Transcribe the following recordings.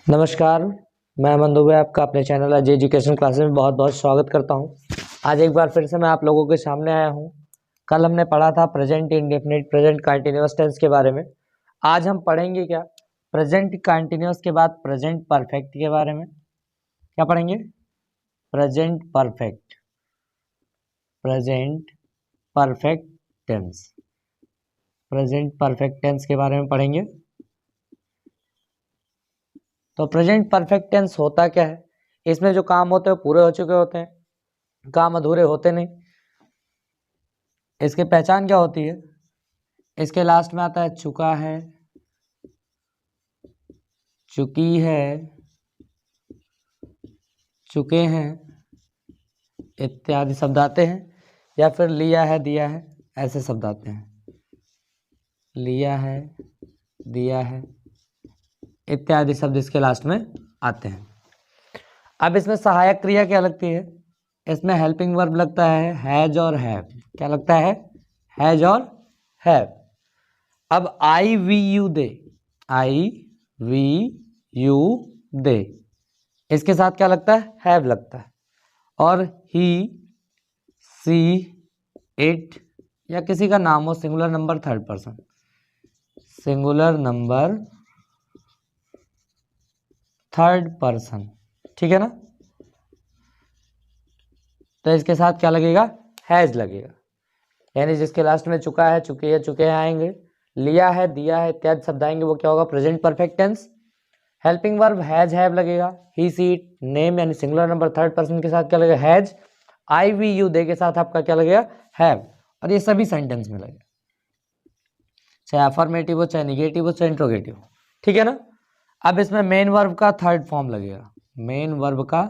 नमस्कार, मैं अमन दुबे आपका अपने चैनल अजय एजुकेशन क्लासेस में बहुत बहुत स्वागत करता हूं। आज एक बार फिर से मैं आप लोगों के सामने आया हूं। कल हमने पढ़ा था present indefinite present continuous tense के बारे में। आज हम पढ़ेंगे क्या, प्रेजेंट कंटीन्यूअस के बाद प्रेजेंट परफेक्ट के बारे में। क्या पढ़ेंगे? Present perfect, present perfect tense, present perfect tense के बारे में पढ़ेंगे। तो प्रेजेंट परफेक्ट टेंस होता क्या है? इसमें जो काम होते हैं पूरे हो चुके होते हैं, काम अधूरे होते नहीं। इसकी पहचान क्या होती है? इसके लास्ट में आता है चुका है, चुकी है, चुके हैं इत्यादि शब्द आते हैं, या फिर लिया है, दिया है, ऐसे शब्द आते हैं। लिया है, दिया है इत्यादि शब्द इसके लास्ट में आते हैं। अब इसमें सहायक क्रिया क्या लगती है? इसमें हेल्पिंग वर्ब लगता है हैज और हैव। क्या लगता है? हैज और हैव। अब I we you they, I we you they, इसके साथ क्या लगता है? हैव लगता है। और ही, सी, इट या किसी का नाम हो, singular number third person, singular number third person, ठीक है ना? तो इसके साथ क्या लगेगा? हैज लगेगा। यानी जिसके लास्ट में चुका है, चुकी है, चुके हैं आएंगे, लिया है, दिया है इत्यादि शब्द आएंगे, वो क्या होगा? Present perfect tense. Helping verb has have लगेगा। ही, सी, इट, नेम यानी सिंगुलर नंबर थर्ड पर्सन के साथ क्या लगेगा? Has. I we you they के साथ आपका क्या लगेगा? हैव। और ये सभी सेंटेंस में लगेगा, चाहे अफर्मेटिव हो, चाहे निगेटिव हो, चाहे इंट्रोगेटिव हो, ठीक है ना? अब इसमें मेन वर्ब का थर्ड फॉर्म लगेगा, मेन वर्ब का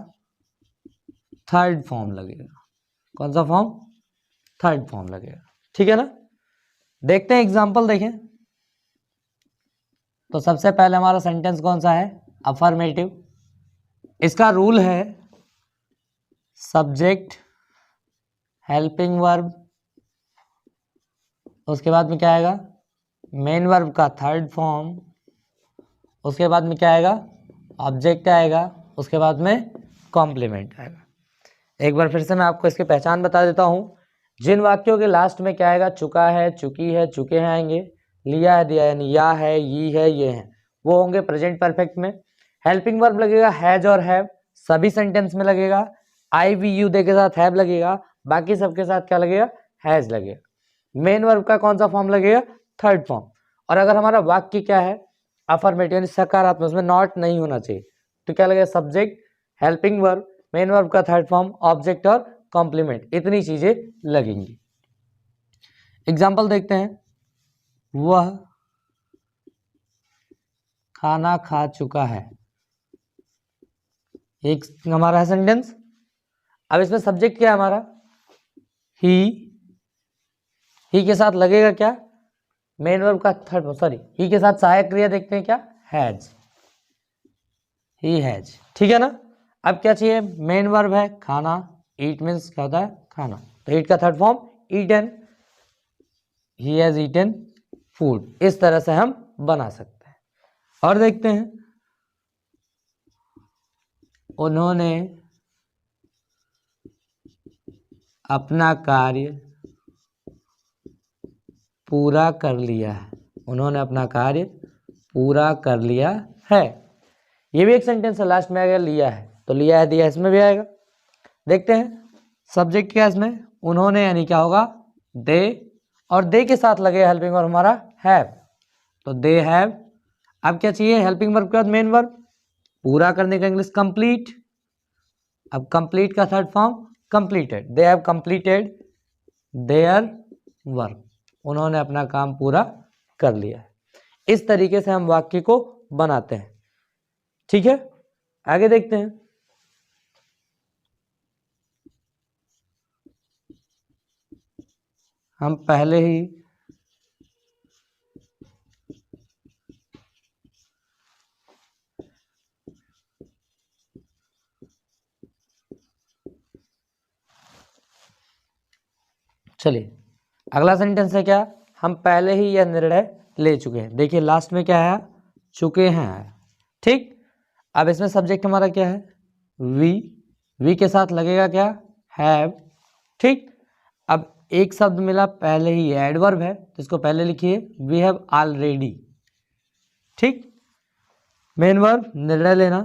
थर्ड फॉर्म लगेगा। कौन सा फॉर्म? थर्ड फॉर्म लगेगा, ठीक है ना? देखते हैं एग्जांपल, देखें। तो सबसे पहले हमारा सेंटेंस कौन सा है? अफर्मेटिव। इसका रूल है सब्जेक्ट, हेल्पिंग वर्ब, उसके बाद में क्या आएगा? मेन वर्ब का थर्ड फॉर्म, उसके बाद में क्या आएगा? ऑब्जेक्ट आएगा, उसके बाद में कॉम्प्लीमेंट आएगा। एक बार फिर से मैं आपको इसकी पहचान बता देता हूं। जिन वाक्यों के लास्ट में क्या आएगा? चुका है, चुकी है, चुके हैं आएंगे, लिया है, दिया यानी या है, ये है, ये है, वो होंगे प्रेजेंट परफेक्ट में। हेल्पिंग वर्ब लगेगा हैज और हैव, सभी सेंटेंस में लगेगा। आई वी यू दे के साथ हैव लगेगा, बाकी सबके साथ क्या लगेगा? हैज लगेगा। मेन वर्ब का कौन सा फॉर्म लगेगा? Third form. और अगर हमारा वाक्य क्या है? अफर्मेटिव यानी सकारात्मक, उसमें नॉट नहीं होना चाहिए, तो क्या लगेगा? Subject, helping verb, main verb का थर्ड फॉर्म, ऑब्जेक्ट और कॉम्प्लीमेंट, इतनी चीजें लगेंगी। एग्जाम्पल देखते हैं। वह खाना खा चुका है, एक हमारा है सेंटेंस। अब इसमें सब्जेक्ट क्या है हमारा? ही। ही के साथ लगेगा क्या? मेन वर्ब का थर्ड, सॉरी, ही के साथ सहायक क्रिया देखते हैं क्या? हैज, ही हैज, ठीक है ना? अब क्या चाहिए? मेन वर्ब है खाना, ईट मीन्स क्या होता है? खाना, तो ईट का third form eaten, he has eaten food. इस तरह से हम बना सकते हैं। और देखते हैं, उन्होंने अपना कार्य पूरा कर लिया है, उन्होंने अपना कार्य पूरा कर लिया है। ये भी एक सेंटेंस है, लास्ट में आ गया लिया है, तो लिया है, दिया, इसमें भी आएगा। देखते हैं सब्जेक्ट क्या है इसमें? उन्होंने यानी क्या होगा? दे, और दे के साथ लगे हेल्पिंग वर्ब हमारा हैव, तो दे हैव। अब क्या चाहिए? हेल्पिंग वर्ब के बाद मेन वर्ब, पूरा करने का इंग्लिश कंप्लीट। अब कंप्लीट का third form completed, they have completed their work, उन्होंने अपना काम पूरा कर लिया है। इस तरीके से हम वाक्य को बनाते हैं, ठीक है? आगे देखते हैं। हम पहले ही चलिए, अगला सेंटेंस है क्या? हम पहले ही यह निर्णय ले चुके हैं। देखिए लास्ट में क्या है? चुके हैं, ठीक? अब इसमें सब्जेक्ट हमारा क्या है, वी, वी के साथ लगेगा क्या, हैव। ठीक, अब एक शब्द मिला पहले ही, एडवर्ब है तो इसको पहले लिखिए, वी हैव ऑलरेडी। ठीक, मेन वर्ब निर्णय लेना,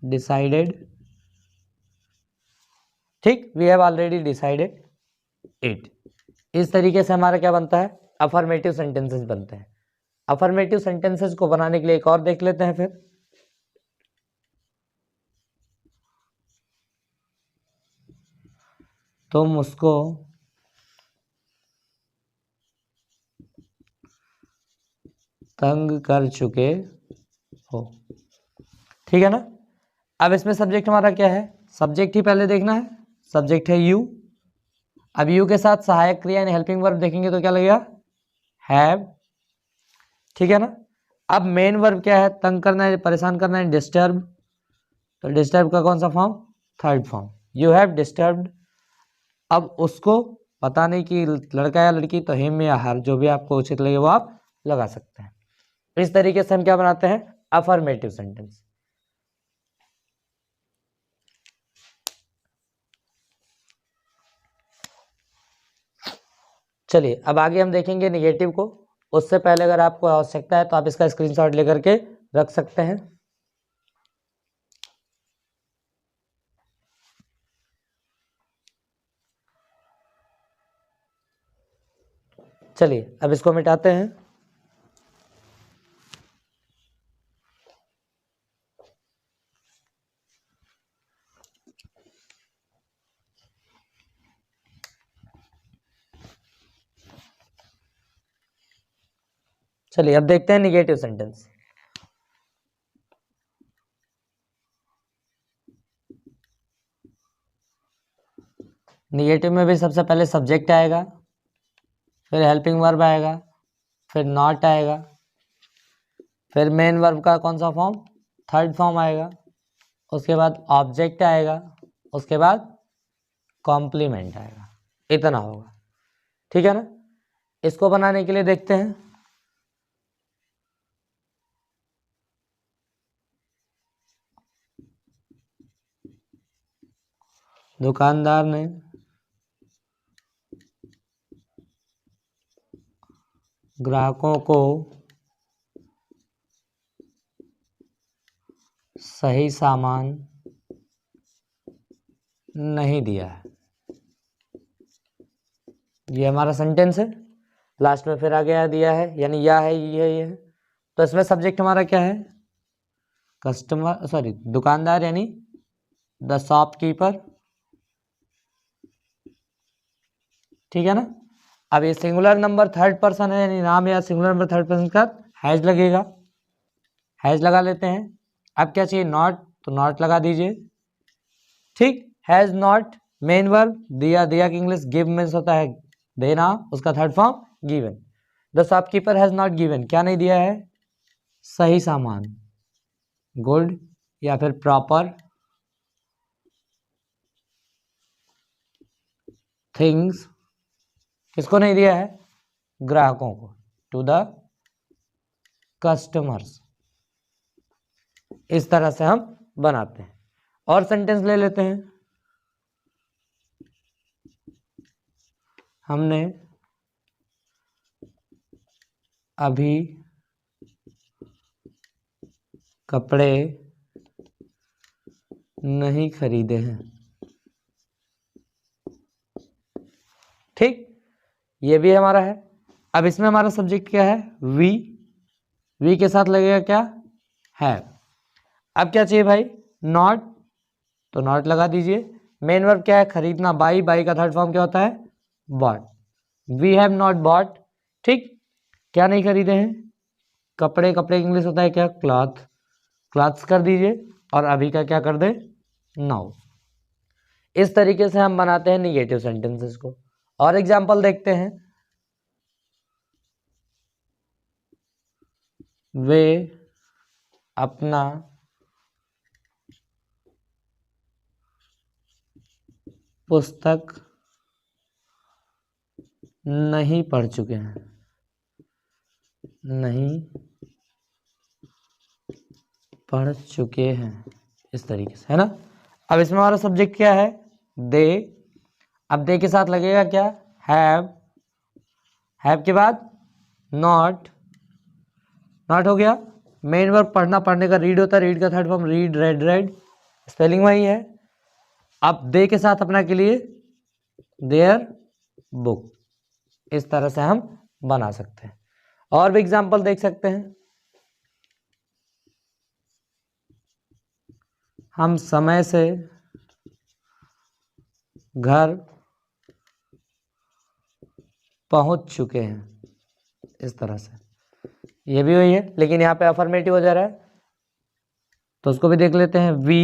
डिसाइडेड। ठीक, we have already decided it. इस तरीके से हमारा क्या बनता है, अफर्मेटिव सेंटेंसेस बनते हैं। अफर्मेटिव सेंटेंसेस को बनाने के लिए एक और देख लेते हैं फिर। तुम उसको तंग कर चुके हो। ठीक है ना। अब इसमें सब्जेक्ट हमारा क्या है, सब्जेक्ट ही पहले देखना है, सब्जेक्ट है यू। अब यू के साथ सहायक क्रिया यानी हेल्पिंग वर्ब देखेंगे तो क्या लगेगा, हैव। ठीक है ना। अब मेन वर्ब क्या है, तंग करना है, परेशान करना है, डिस्टर्ब। तो डिस्टर्ब का कौन सा form, third form, you have disturbed. अब उसको पता नहीं कि लड़का या लड़की, तो हिम या हर, जो भी आपको उचित लगे वो आप लगा सकते हैं। इस तरीके से हम क्या बनाते हैं, अफर्मेटिव सेंटेंस। चलिए अब आगे हम देखेंगे निगेटिव को। उससे पहले अगर आपको आवश्यकता है तो आप इसका स्क्रीनशॉट लेकर के रख सकते हैं। चलिए अब इसको मिटाते हैं। चलिए अब देखते हैं निगेटिव सेंटेंस। निगेटिव में भी सबसे पहले सब्जेक्ट आएगा, फिर हेल्पिंग वर्ब आएगा, फिर नॉट आएगा, फिर मेन वर्ब का कौन सा फॉर्म, थर्ड फॉर्म आएगा, उसके बाद ऑब्जेक्ट आएगा, उसके बाद कॉम्प्लीमेंट आएगा। इतना होगा। ठीक है ना। इसको बनाने के लिए देखते हैं। दुकानदार ने ग्राहकों को सही सामान नहीं दिया है। ये हमारा सेंटेंस है। लास्ट में फिर आ गया दिया है, यानी या है, ये है। तो इसमें सब्जेक्ट हमारा क्या है, कस्टमर, सॉरी दुकानदार, यानी द शॉपकीपर। ठीक है ना। अब ये सिंगुलर नंबर थर्ड पर्सन है, यानी नाम या सिंगुलर नंबर थर्ड पर्सन का हैज लगेगा, हैज लगा लेते हैं। अब क्या चाहिए, नॉट, तो नॉट लगा दीजिए। ठीक, हैज नॉट, मेन वर्ब दिया, दिया की इंग्लिश गिव मीन्स होता है देना, उसका third form given. The shopkeeper has not given, क्या नहीं दिया है, सही सामान, गुड या फिर प्रॉपर थिंग्स। किसको नहीं दिया है, ग्राहकों को, टू द कस्टमर्स। इस तरह से हम बनाते हैं। और सेंटेंस ले लेते हैं। हमने अभी कपड़े नहीं खरीदे हैं। ठीक, ये भी हमारा है। अब इसमें हमारा सब्जेक्ट क्या है, वी, वी के साथ लगेगा क्या, है। अब क्या चाहिए भाई, नॉट, तो नॉट लगा दीजिए। मेन वर्ब क्या है, खरीदना, बाई, बाई का थर्ड फॉर्म क्या होता है, bought. We have not bought. ठीक, क्या नहीं खरीदे हैं, कपड़े, कपड़े इंग्लिश होता है क्या, क्लॉथ, क्लॉथ्स कर दीजिए, और अभी का क्या कर दे, नाउ। इस तरीके से हम बनाते हैं निगेटिव सेंटेंसेस को। और एग्जांपल देखते हैं। वे अपना पुस्तक नहीं पढ़ चुके हैं, नहीं पढ़ चुके हैं, इस तरीके से, है ना। अब इसमें हमारा सब्जेक्ट क्या है, दे। अब दे के साथ लगेगा क्या, हैव। हैव के बाद नॉट, नॉट हो गया। मेन वर्ब पढ़ना, पढ़ने का रीड होता है, रीड का third form read, red, red, spelling वही है। अब दे के साथ अपना के लिए देयर बुक, इस तरह से हम बना सकते हैं। और भी एग्जाम्पल देख सकते हैं। हम समय से घर पहुंच चुके हैं, इस तरह से, ये भी वही है, लेकिन यहाँ पे अफर्मेटिव हो जा रहा है, तो उसको भी देख लेते हैं। वी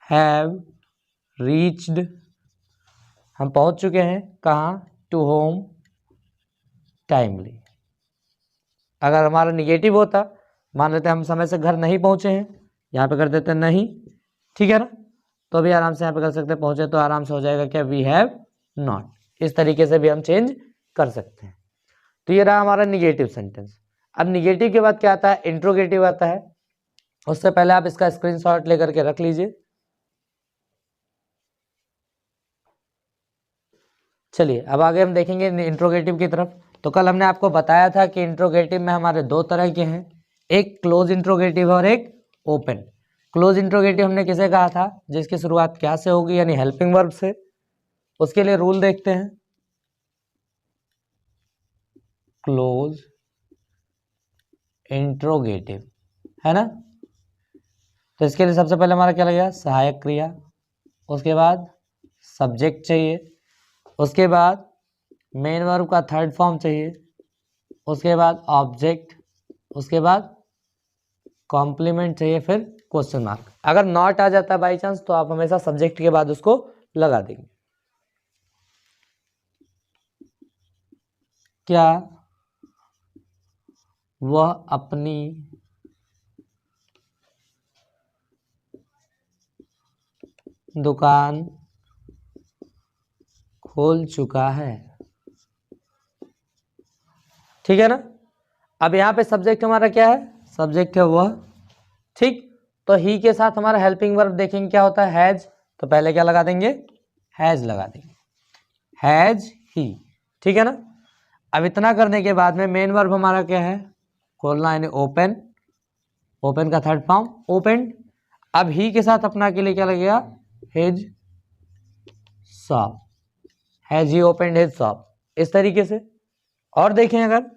हैव रीच्ड, हम पहुंच चुके हैं कहाँ, टू होम टाइमली। अगर हमारा निगेटिव होता, मान लेते हैं हम समय से घर नहीं पहुंचे हैं, यहाँ पे कर देते हैं नहीं, ठीक है ना, तो भी आराम से यहाँ पे कर सकते हैं, पहुंचे तो आराम से हो जाएगा क्या, वी हैव नॉट। इस तरीके से भी हम चेंज कर सकते हैं। तो ये रहा हमारा निगेटिव सेंटेंस। अब निगेटिव के बाद क्या आता है, इंट्रोगेटिव आता है। उससे पहले आप इसका स्क्रीनशॉट लेकर के रख लीजिए। चलिए अब आगे हम देखेंगे इंट्रोगेटिव की तरफ। तो कल हमने आपको बताया था कि इंट्रोगेटिव में हमारे दो तरह के हैं, एक क्लोज इंट्रोगेटिव और एक ओपन। क्लोज इंट्रोगेटिव हमने किसे कहा था, जिसकी शुरुआत क्या से होगी, यानी हेल्पिंग वर्ब से। उसके लिए रूल देखते हैं। क्लोज इंट्रोगेटिव, है ना। तो इसके लिए सबसे पहले हमारा क्या लगेगा, सहायक क्रिया, उसके बाद सब्जेक्ट चाहिए, उसके बाद मेन वर्ब का थर्ड फॉर्म चाहिए, उसके बाद ऑब्जेक्ट, उसके बाद कॉम्प्लीमेंट चाहिए, फिर क्वेश्चन मार्क। अगर नॉट आ जाता है बाई चांस, तो आप हमेशा सब्जेक्ट के बाद उसको लगा देंगे। क्या वह अपनी दुकान खोल चुका है, ठीक है ना। अब यहाँ पे सब्जेक्ट हमारा क्या है, सब्जेक्ट है वह, ठीक। तो ही के साथ हमारा हेल्पिंग वर्ब देखेंगे क्या होता है, हैज। तो पहले क्या लगा देंगे, हैज लगा देंगे, हैज ही, ठीक है ना। अब इतना करने के बाद में मेन वर्ब हमारा क्या है, खोलना, यानी ओपन। ओपन का थर्ड फॉर्म ओपन। अब ही के साथ अपना के लिए क्या लगेगा, his shop, has he opened his shop, इस तरीके से। और देखें, अगर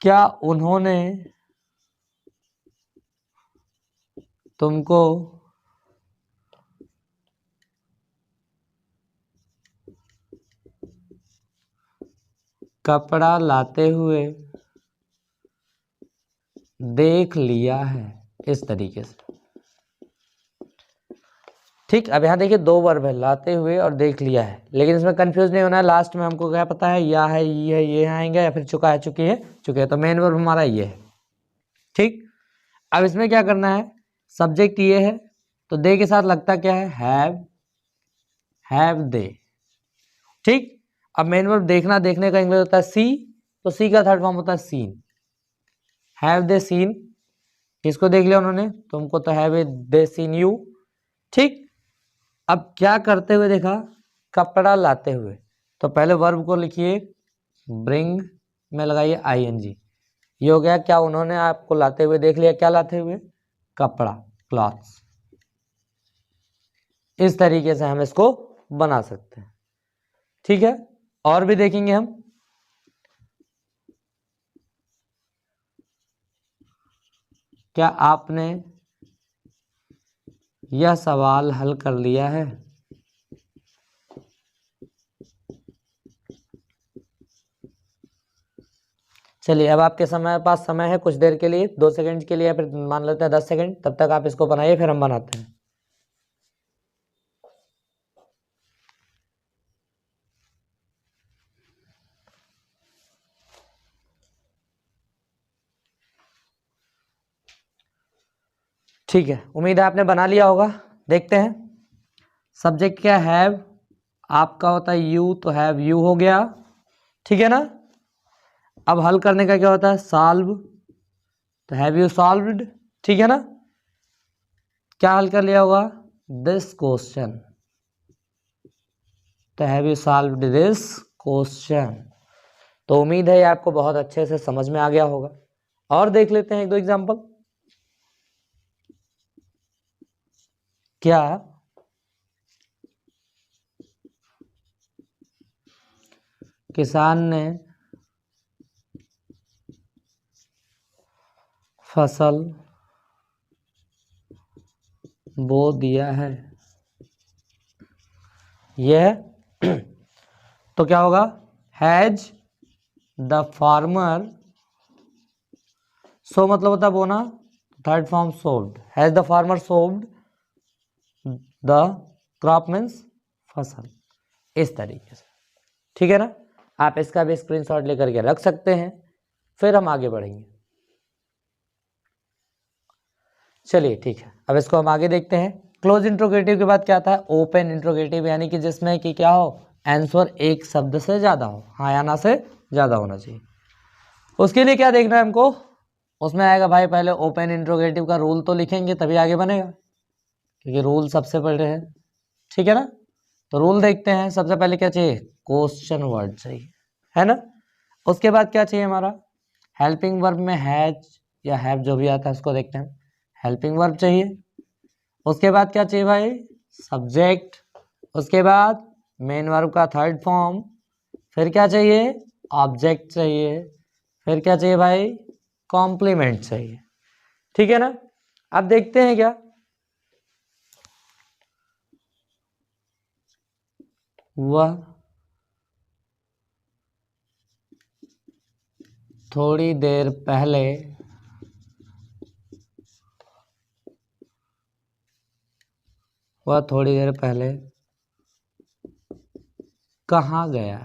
क्या उन्होंने तुमको कपड़ा लाते हुए देख लिया है, इस तरीके से, ठीक। अब यहाँ देखिए दो वर्ब है, लाते हुए और देख लिया है, लेकिन इसमें कंफ्यूज नहीं होना है। लास्ट में हमको क्या पता है, या है, ये आएंगे, या फिर चुका है, चुकी है, चुके है। तो मेन वर्ब हमारा ये है, ठीक। अब इसमें क्या करना है, सब्जेक्ट ये है, तो दे के साथ लगता क्या है, हैव दे, ठीक। अब मेन वर्ब देखना, देखने का इंग्लिश होता है सी, तो सी का थर्ड फॉर्म होता है सीन, हैव दे सीन। किसको देख लिया उन्होंने, तुमको, तो हैव दे सीन यू, ठीक। अब क्या करते हुए देखा, कपड़ा लाते हुए, तो पहले वर्ब को लिखिए, ब्रिंग में लगाइए आईएनजी। ये हो गया, क्या उन्होंने आपको लाते हुए देख लिया, क्या लाते हुए, कपड़ा, क्लॉथ्स। इस तरीके से हम इसको बना सकते हैं, ठीक है। और भी देखेंगे हम। क्या आपने यह सवाल हल कर लिया है, चलिए अब आपके पास समय है कुछ देर के लिए, 2 सेकंड के लिए, या फिर मान लेते हैं 10 सेकंड, तब तक आप इसको बनाइए, फिर हम बनाते हैं। ठीक है, उम्मीद है आपने बना लिया होगा। देखते हैं, सब्जेक्ट क्या हैव, आपका होता है यू, तो हैव यू हो गया, ठीक है ना। अब हल करने का क्या होता है, सॉल्व, तो हैव यू सॉल्व्ड, ठीक है ना, क्या हल कर लिया होगा, दिस क्वेश्चन, तो have you solved this question. तो उम्मीद है ये आपको बहुत अच्छे से समझ में आ गया होगा। और देख लेते हैं एक दो एग्जांपल। क्या किसान ने फसल बो दिया है, यह तो क्या होगा, हैज द फार्मर, सो मतलब होता है बोना, third form sowed, has the farmer sowed the crop means फसल, इस तरीके से, ठीक है ना। आप इसका भी स्क्रीनशॉट लेकर के रख सकते हैं, फिर हम आगे बढ़ेंगे। चलिए ठीक है, अब इसको हम आगे देखते हैं। क्लोज इंट्रोगेटिव के बाद क्या आता है, ओपन इंट्रोगेटिव, यानी कि जिसमें कि क्या हो, आंसर एक शब्द से ज्यादा हो, हाँ या ना से ज्यादा होना चाहिए। उसके लिए क्या देखना है हमको, उसमें आएगा भाई पहले ओपन इंट्रोगेटिव का रूल तो लिखेंगे तभी आगे बनेगा, क्योंकि रूल सबसे पहले है, ठीक है ना। तो रूल देखते हैं, सबसे पहले क्या चाहिए, क्वेश्चन वर्ड चाहिए, है ना। उसके बाद क्या चाहिए हमारा, हेल्पिंग वर्ब में हैज या हैव जो भी आता है उसको देखते हैं, हेल्पिंग वर्ब चाहिए। उसके बाद क्या चाहिए भाई, सब्जेक्ट। उसके बाद मेन वर्ब का थर्ड फॉर्म। फिर क्या चाहिए, ऑब्जेक्ट चाहिए। फिर क्या चाहिए भाई, कॉम्प्लीमेंट चाहिए, ठीक है ना। अब देखते हैं क्या, वह थोड़ी देर पहले कहाँ गया,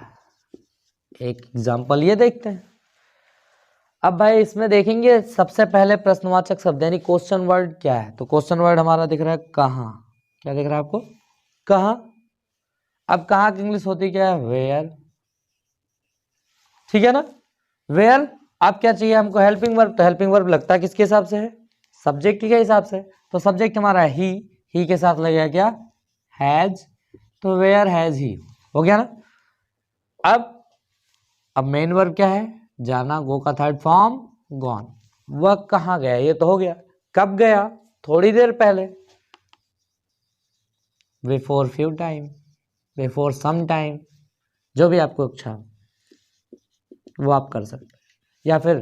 एक एग्जाम्पल ये देखते हैं। अब भाई इसमें देखेंगे सबसे पहले प्रश्नवाचक शब्द यानी क्वेश्चन वर्ड क्या है, तो क्वेश्चन वर्ड हमारा दिख रहा है कहाँ, क्या दिख रहा है आपको, कहाँ। अब कहाँ की इंग्लिश होती क्या है, वेयर, ठीक है ना, वेयर। अब क्या चाहिए हमको, हेल्पिंग वर्ब, तो हेल्पिंग वर्ब लगता है किसके हिसाब से है, सब्जेक्ट के हिसाब से, तो सब्जेक्ट हमारा है ही के साथ लगेगा क्या, हैज, तो वेयर हैज ही, हो गया ना। अब मेन वर्ब क्या है, जाना, गो का थर्ड फॉर्म गॉन, वह कहाँ गया, ये तो हो गया, कब गया, थोड़ी देर पहले, before few time, before some time, जो भी आपको इच्छा वो आप कर सकते हैं, या फिर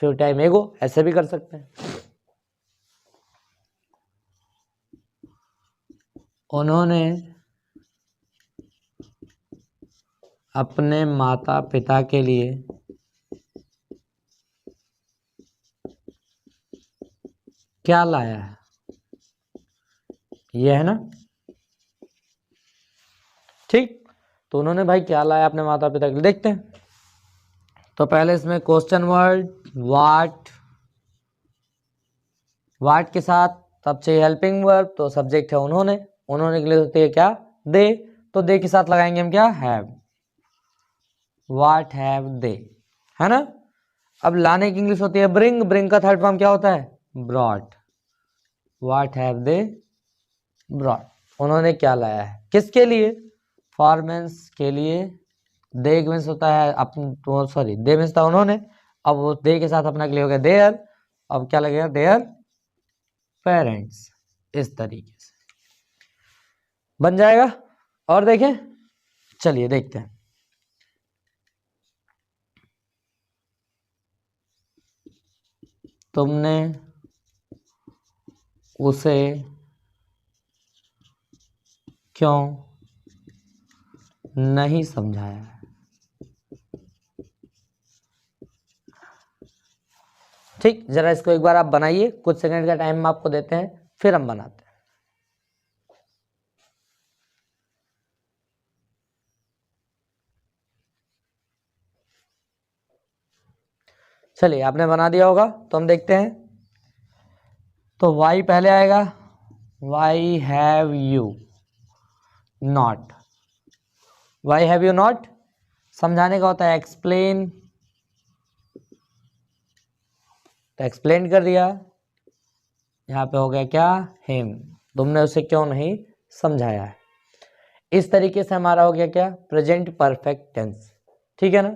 फ्यू टाइम एगो, ऐसे भी कर सकते हैं। उन्होंने अपने माता पिता के लिए क्या लाया है, यह है ना, ठीक। तो उन्होंने भाई क्या लाया अपने माता पिता के लिए, देखते हैं। तो पहले इसमें क्वेश्चन वर्ड वाट के साथ तब चाहिए हेल्पिंग वर्ब, तो सब्जेक्ट है उन्होंने के लिए होती है क्या, दे, तो दे के साथ लगाएंगे हम क्या, हैव, वाट हैव दे, है ना। अब लाने की इंग्लिश होती है ब्रिंग का थर्ड फॉर्म क्या होता है, brought, watt have they brought, उन्होंने क्या लाया है, किसके लिए, फॉरमेंस के लिए। दे मीन्स होता है अपन, सॉरी दे मीन्स था उन्होंने, अब वो दे के साथ अपना के लिए हो गया देयर, अब क्या लगेगा, देयर पेरेंट्स, इस तरीके से बन जाएगा। और देखें, चलिए देखते हैं। तुमने उसे क्यों नहीं समझाया, ठीक। जरा इसको एक बार आप बनाइए, कुछ सेकंड का टाइम हम आपको देते हैं, फिर हम बनाते हैं। चलिए आपने बना दिया होगा, तो हम देखते हैं। तो वाई पहले आएगा, Y have you not, Y have you not, समझाने का होता है एक्सप्लेन, तो एक्सप्लेन कर दिया। यहाँ पे हो गया क्या, हिम, तुमने उसे क्यों नहीं समझाया है। इस तरीके से हमारा हो गया क्या, प्रेजेंट परफेक्ट टेंस। ठीक है ना।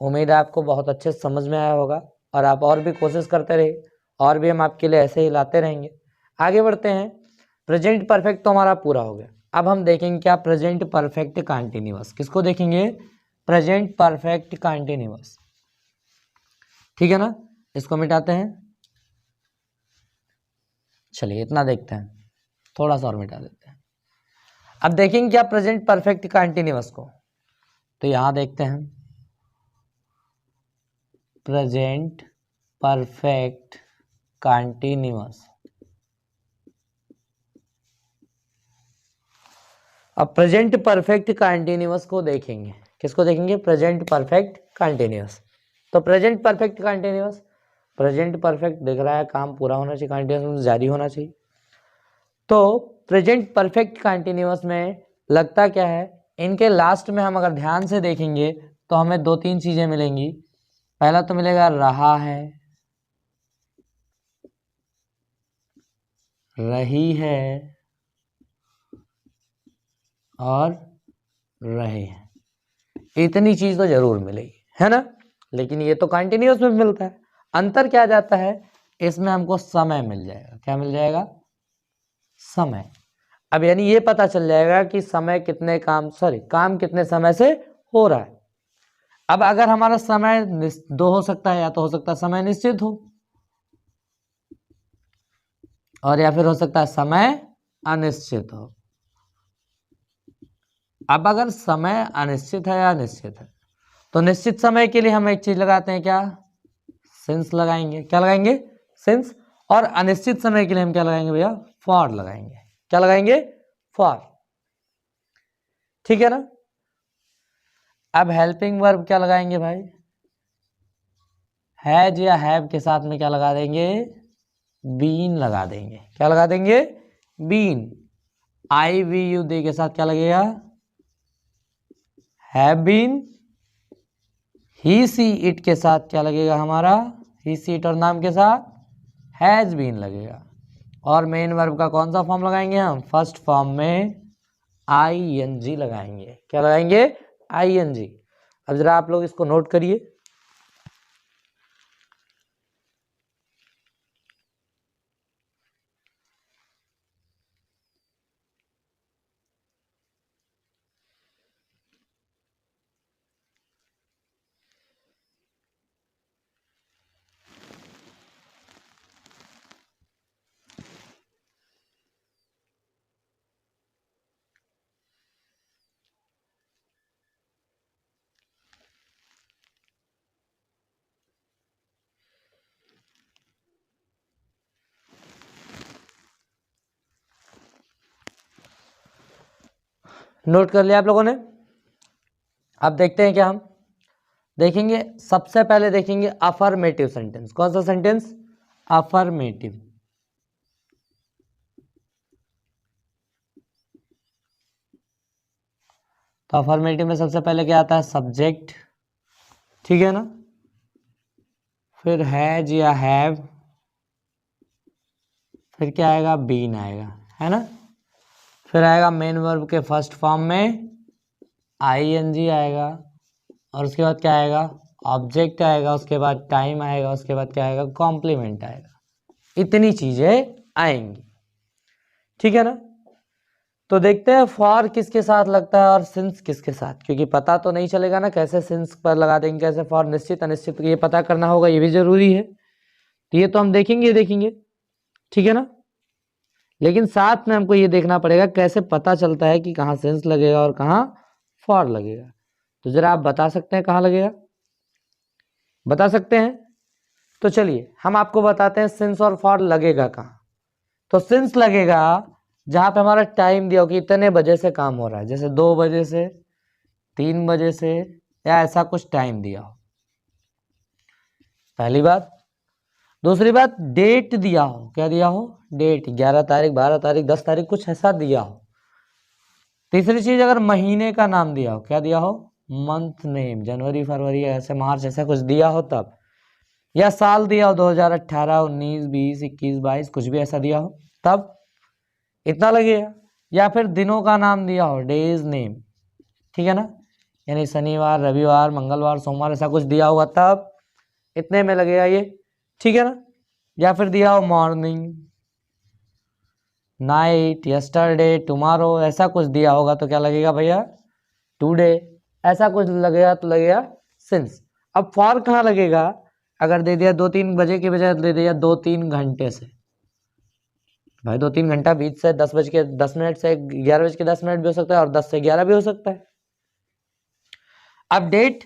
उम्मीद है आपको बहुत अच्छे से समझ में आया होगा और आप और भी कोशिश करते रहिए, और भी हम आपके लिए ऐसे ही लाते रहेंगे। आगे बढ़ते हैं। प्रेजेंट परफेक्ट तो हमारा पूरा हो गया। अब हम देखेंगे क्या, प्रेजेंट परफेक्ट कंटिन्यूअस। किसको देखेंगे, प्रेजेंट परफेक्ट कंटिन्यूअस। ठीक है ना। इसको मिटाते हैं, चलिए इतना देखते हैं, थोड़ा सा और मिटा देते हैं। अब देखेंगे क्या, प्रेजेंट परफेक्ट कंटिन्यूअस को, तो यहां देखते हैं प्रेजेंट परफेक्ट कंटिन्यूअस। अब प्रेजेंट परफेक्ट कंटिन्यूअस को देखेंगे। किसको देखेंगे, प्रेजेंट परफेक्ट कंटिन्यूअस। तो present perfect continuous, present perfect दिख रहा है, काम पूरा होना चाहिए, कंटिन्यूअस जारी होना चाहिए। तो प्रेजेंट परफेक्ट कंटिन्यूअस में लगता क्या है, इनके लास्ट में हम अगर ध्यान से देखेंगे तो हमें दो तीन चीजें मिलेंगी। पहला तो मिलेगा रहा है, रही है और रहे हैं। इतनी चीज तो जरूर मिलेगी, है ना। लेकिन ये तो कंटिन्यूअस में मिलता है। अंतर क्या जाता है, इसमें हमको समय मिल जाएगा। क्या मिल जाएगा, समय। अब यानी ये पता चल जाएगा कि समय कितने काम कितने समय से हो रहा है। अब अगर हमारा समय दो हो सकता है, या तो हो सकता है समय निश्चित हो, और या फिर हो सकता है समय अनिश्चित हो। अब अगर समय अनिश्चित है या निश्चित है, तो निश्चित समय के लिए हम एक चीज लगाते हैं, क्या, सिंस लगाएंगे। क्या लगाएंगे, सिंस। और अनिश्चित समय के लिए हम क्या लगाएंगे भैया, फॉर लगाएंगे। क्या लगाएंगे, फॉर। ठीक है ना। अब हेल्पिंग वर्ब क्या लगाएंगे भाई, हैज या हैव के साथ में क्या लगा देंगे, बीन लगा देंगे। क्या लगा देंगे, been. I we you they के साथ क्या लगेगा, have been. He she it के साथ क्या लगेगा हमारा, ही सी इट और नाम के साथ हैज बीन लगेगा। और मेन वर्ब का कौन सा फॉर्म लगाएंगे हम, फर्स्ट फॉर्म में आई एन जी लगाएंगे। क्या लगाएंगे, आई एन जी। अब जरा आप लोग इसको नोट करिए। नोट कर लिया आप लोगों ने। अब देखते हैं क्या, हम देखेंगे सबसे पहले देखेंगे अफर्मेटिव सेंटेंस। कौन सा सेंटेंस, अफर्मेटिव। तो अफर्मेटिव में सबसे पहले क्या आता है, सब्जेक्ट। ठीक है ना। फिर हैज या हैव, फिर क्या आएगा, बीन आएगा, है ना। फिर आएगा मेन वर्ब के फर्स्ट फॉर्म में आई एन जी आएगा, और उसके बाद क्या आएगा, ऑब्जेक्ट आएगा, उसके बाद टाइम आएगा, उसके बाद क्या आएगा, कॉम्प्लीमेंट आएगा। इतनी चीजें आएंगी। ठीक है ना। तो देखते हैं फॉर किसके साथ लगता है और सिंस किसके साथ, क्योंकि पता तो नहीं चलेगा ना कैसे सिंस पर लगा देंगे, कैसे फॉर, निश्चित अनिश्चित, ये पता करना होगा, ये भी जरूरी है। तो ये तो हम देखेंगे। ठीक है ना। लेकिन साथ में हमको ये देखना पड़ेगा कैसे पता चलता है कि कहाँ सिंस लगेगा और कहाँ फॉर लगेगा। तो जरा आप बता सकते हैं कहाँ लगेगा, बता सकते हैं। तो चलिए हम आपको बताते हैं सिंस और फॉर लगेगा कहाँ। तो सिंस लगेगा जहां पे हमारा टाइम दिया हो कि इतने बजे से काम हो रहा है, जैसे 2 बजे से 3 बजे से, या ऐसा कुछ टाइम दिया हो, पहली बात। दूसरी बात, डेट दिया हो। क्या दिया हो, डेट, 11 तारीख, 12 तारीख, 10 तारीख, कुछ ऐसा दिया हो। तीसरी चीज, अगर महीने का नाम दिया हो। क्या दिया हो, मंथ नेम, जनवरी फरवरी ऐसे मार्च ऐसा कुछ दिया हो तब, या साल दिया हो 2018 19 20 21 22 कुछ भी ऐसा दिया हो तब इतना लगेगा, या फिर दिनों का नाम दिया हो, डेज नेम, ठीक है ना, यानी शनिवार रविवार मंगलवार सोमवार ऐसा कुछ दिया होगा तब इतने में लगेगा ये, ठीक है ना, या फिर दिया हो मॉर्निंग नाइट यस्टरडे टुमारो ऐसा कुछ दिया होगा तो क्या लगेगा भैया, टुडे, ऐसा कुछ लगेगा तो लगेगा सिंस। अब फॉर कहाँ लगेगा, अगर दे दिया 2-3 बजे की बजाय दे दिया 2-3 घंटे से, भाई 2-3 घंटा बीच से 10 बज के 10 मिनट से 11 बज के 10 मिनट भी हो सकता है और 10 से 11 भी हो सकता है। अब डेट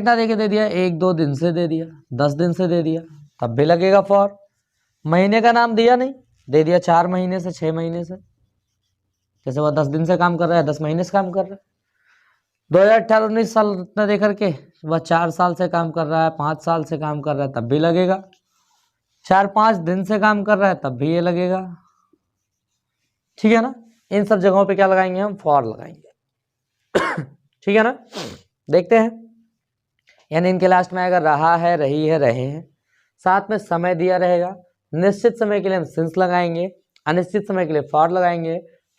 ना देके दे दिया 1-2 दिन से दे दिया 10 दिन से दे दिया तब भी लगेगा फॉर। महीने का नाम दिया नहीं, दे दिया 4 महीने से 6 महीने से, जैसे वह 10 दिन से काम कर रहा है 10 महीने से काम कर रहा है। 2018-19 साल इतना दे करके वह 4 साल से काम कर रहा है 5 साल से काम कर रहा है तब भी लगेगा, 4-5 दिन से काम कर रहा है तब भी ये लगेगा, ठीक है ना। इन सब जगहों पे क्या लगाएंगे हम, फॉर लगाएंगे ठीक है ना। देखते हैं, यानी इनके लास्ट में आएगा रहा है रही है रहे हैं, साथ में समय दिया रहेगा, निश्चित समय के लिए हम सिंस लगाएंगे, अनिश्चित समय के लिए फॉर लगाएंगे,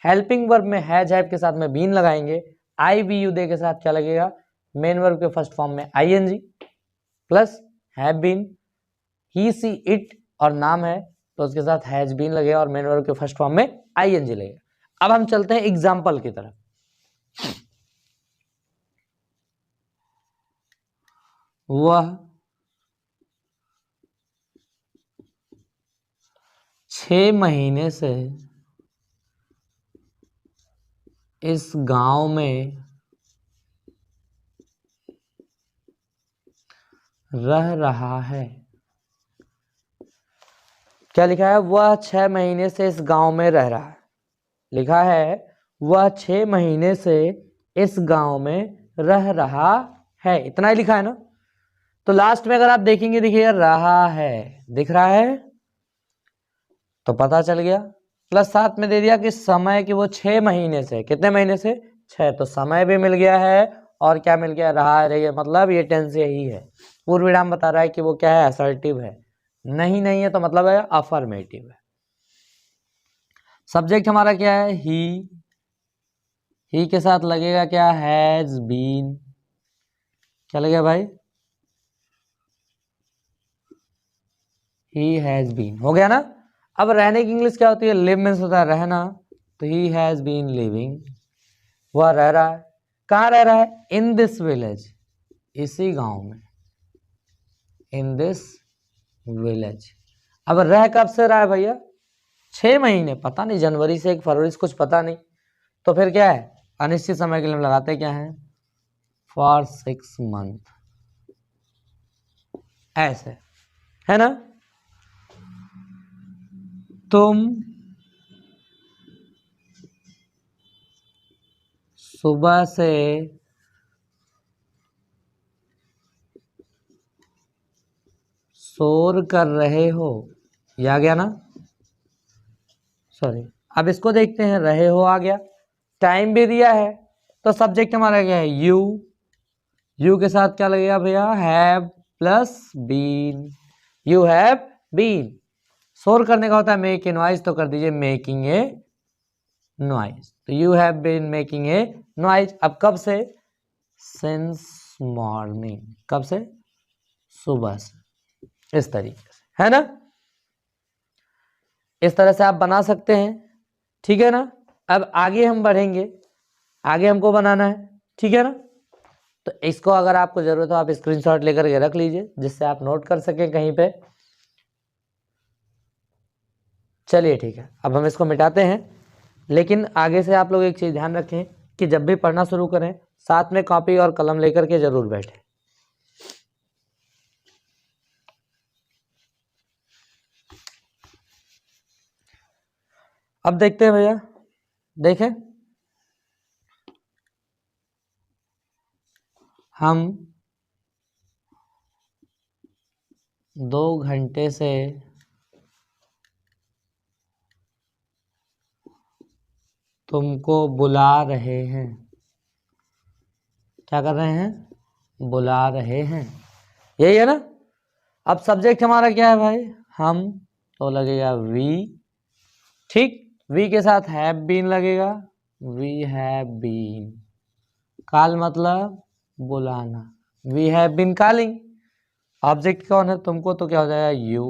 हेल्पिंग वर्ब में हैज हैव के साथ में बीन लगाएंगे, आई बी यू दे के साथ क्या लगेगा, मेन वर्ब के फर्स्ट फॉर्म में ING plus have been, he she it और नाम है तो उसके साथ हैज बीन लगेगा और मेन वर्ब के फर्स्ट फॉर्म में आईएनजी लगेगा। अब हम चलते हैं एग्जाम्पल की तरफ। वह 6 महीने से इस गांव में रह रहा है, क्या लिखा है, वह 6 महीने से इस गांव में रह रहा है, लिखा है वह 6 महीने से इस गांव में रह रहा है, इतना ही लिखा है ना। तो लास्ट में अगर आप देखेंगे, देखिए रहा है दिख रहा है तो पता चल गया, प्लस साथ में दे दिया कि समय कि वो 6 महीने से, कितने महीने से 6, तो समय भी मिल गया है और क्या मिल गया, रहा है, मतलब ये टेंस यही है। पूर्व विराम बता रहा है कि वो क्या है, असर्टिव है, नहीं है तो मतलब है अफर्मेटिव है। सब्जेक्ट हमारा क्या है, ही के साथ लगेगा क्या, हैज बीन, क्या लगेगा भाई, ही हैज बीन, हो गया ना। अब रहने की इंग्लिश क्या होती है, लिव मीन्स होता है रहना, तो ही हैज बीन लिविंग, वह रह रहा है, कहाँ रह रहा है, इन दिस विलेज, इसी गांव में, इन दिस विलेज। अब रह कब से रहा है भैया, 6 महीने, पता नहीं जनवरी से 1 फरवरी से कुछ पता नहीं, तो फिर क्या है, अनिश्चित समय के लिए हम लगाते क्या है, फॉर 6 मंथ, ऐसे है ना। तुम सुबह से शोर कर रहे हो, ये आ गया ना, सॉरी। अब इसको देखते हैं, रहे हो आ गया, टाइम भी दिया है, तो सब्जेक्ट हमारा क्या है, यू के साथ क्या लगेगा भैया, have plus been, you have been. शोर करने का होता है मेक ए नॉइज, तो कर दीजिए मेकिंग ए नॉइज, तो you have been making a noise. अब कब से, सिंस मॉर्निंग, कब से, सुबह से, इस तरीके से, है ना। इस तरह से आप बना सकते हैं, ठीक है ना। अब आगे हम बढ़ेंगे, आगे हमको बनाना है, ठीक है ना। तो इसको अगर आपको जरूरत हो आप स्क्रीनशॉट लेकर के रख लीजिए, जिससे आप नोट कर सकें कहीं पे। चलिए ठीक है, अब हम इसको मिटाते हैं, लेकिन आगे से आप लोग एक चीज ध्यान रखें कि जब भी पढ़ना शुरू करें साथ में कॉपी और कलम लेकर के जरूर बैठे। अब देखते हैं भैया, देखें, हम 2 घंटे से तुमको बुला रहे हैं, क्या कर रहे हैं, बुला रहे हैं, यही है ना। अब सब्जेक्ट हमारा क्या है भाई, हम, तो लगेगा वी, ठीक। वी के साथ हैव बीन लगेगा, वी हैव बीन, कॉल मतलब बुलाना, we have been calling. Object कौन है, तुमको, तो क्या हो जाएगा you,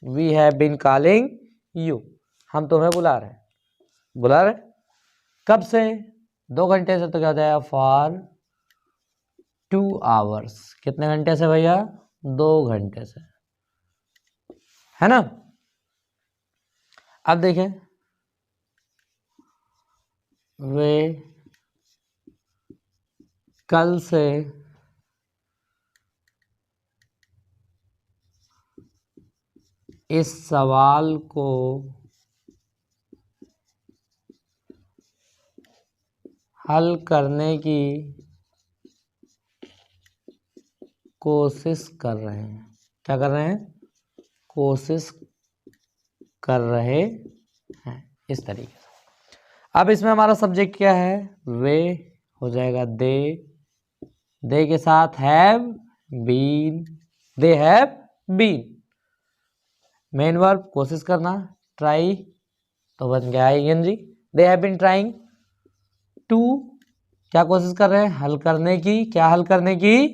we have been calling you, हम तुम्हें बुला रहे हैं, बुला रहे कब से, 2 घंटे से, तो क्या हो जाएगा फॉर 2 hours, कितने घंटे से भैया, 2 घंटे से, है ना। अब देखें, वे कल से इस सवाल को हल करने की कोशिश कर रहे हैं, क्या कर रहे हैं, कोशिश कर रहे हैं, इस तरीके से। अब इसमें हमारा सब्जेक्ट क्या है, वे हो जाएगा दे के साथ have been, they have been, main verb कोशिश करना, ट्राई, तो बन गया ING, they have been trying to, क्या कोशिश कर रहे हैं, हल करने की, क्या हल करने की,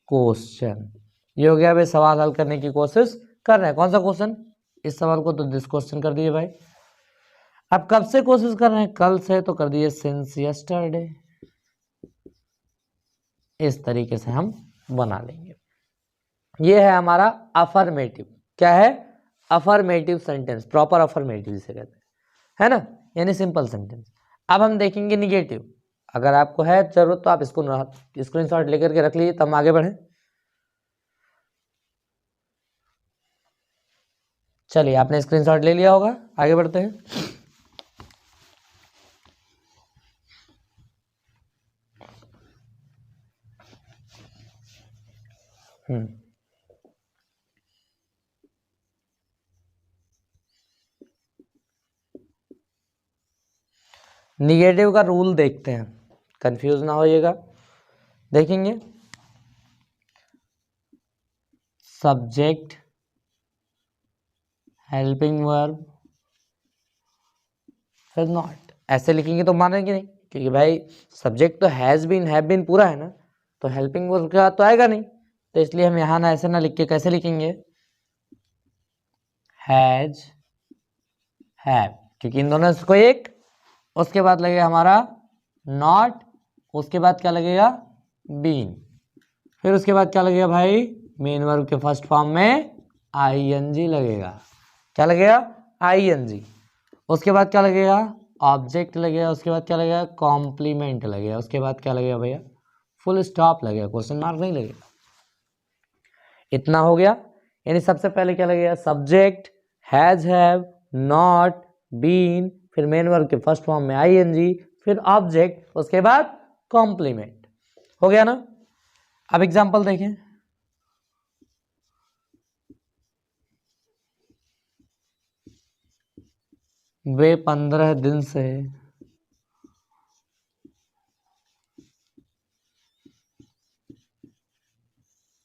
क्वेश्चन, ये हो गया भाई, सवाल हल करने की कोशिश कर रहे हैं, कौन सा क्वेश्चन, इस सवाल को, तो दिस क्वेश्चन कर दिए भाई। अब कब से कोशिश कर रहे हैं, कल से, तो कर दिए सिंस यस्टरडे, इस तरीके से हम बना लेंगे। ये है हमारा अफर्मेटिव, क्या है, अफर्मेटिव सेंटेंस, प्रॉपर अफर्मेटिव जिसे कहते हैं, है ना, यानी सिंपल सेंटेंस। अब हम देखेंगे निगेटिव, अगर आपको है जरूरत तो आप इसको स्क्रीनशॉट लेकर के रख लीजिए, तब आगे बढ़े। चलिए, आपने स्क्रीनशॉट ले लिया होगा, आगे बढ़ते हैं। निगेटिव का रूल देखते हैं, कंफ्यूज ना होइएगा। देखेंगे, सब्जेक्ट, हेल्पिंग वर्ब, फिर नॉट, ऐसे लिखेंगे तो मानेंगे नहीं, क्योंकि भाई सब्जेक्ट तो हैज बीन, हैव बीन पूरा है ना, तो हेल्पिंग वर्ब के बाद तो आएगा नहीं, तो इसलिए हम यहाँ ना ऐसे ना लिख के कैसे लिखेंगे, हैज, हैव, क्योंकि इन दोनों को एक, उसके बाद लगेगा हमारा नॉट, उसके बाद क्या लगेगा, बीन, फिर उसके बाद क्या लगेगा भाई, मेन वर्ब के फर्स्ट फॉर्म में आईएनजी लगेगा, क्या लगेगा, आईएनजी, उसके बाद क्या लगेगा, ऑब्जेक्ट लगेगा, उसके बाद क्या लगेगा, कॉम्प्लीमेंट लगेगा, उसके बाद क्या लगेगा भैया, फुल स्टॉप लगेगा, क्वेश्चन मार्क नहीं लगेगा। इतना हो गया, यानी सबसे पहले क्या लगेगा, subject, has, have, not, been, फिर मेन वर्ब के फर्स्ट फॉर्म में आईएनजी, फिर ऑब्जेक्ट, उसके बाद कॉम्प्लीमेंट, हो गया ना। अब एग्जांपल देखें, वे 15 दिन से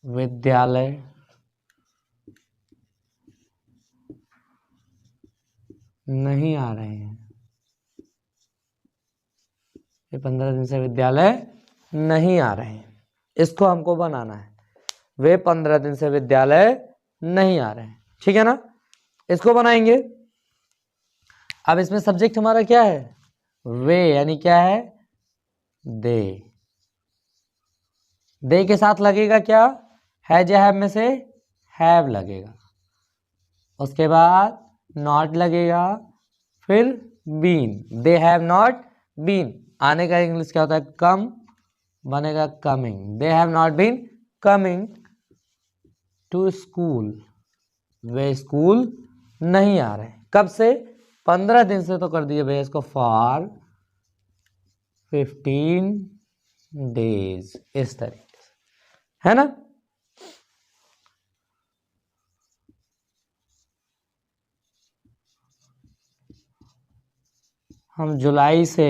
विद्यालय नहीं आ रहे हैं, ये 15 दिन से विद्यालय नहीं आ रहे हैं, इसको हमको बनाना है, वे 15 दिन से विद्यालय नहीं आ रहे हैं, ठीक है ना, इसको बनाएंगे। अब इसमें सब्जेक्ट हमारा क्या है, वे, यानी क्या है, दे के साथ लगेगा क्या, हैज या हैव में से हैव लगेगा, उसके बाद नॉट लगेगा, फिर been, they have not been, आने का इंग्लिश क्या होता है, कम, बनेगा coming, they have not been coming to school, वे स्कूल नहीं आ रहे, कब से, 15 दिन से, तो कर दिए भैया इसको फॉर 15 days, इस तरीके से, है ना। हम जुलाई से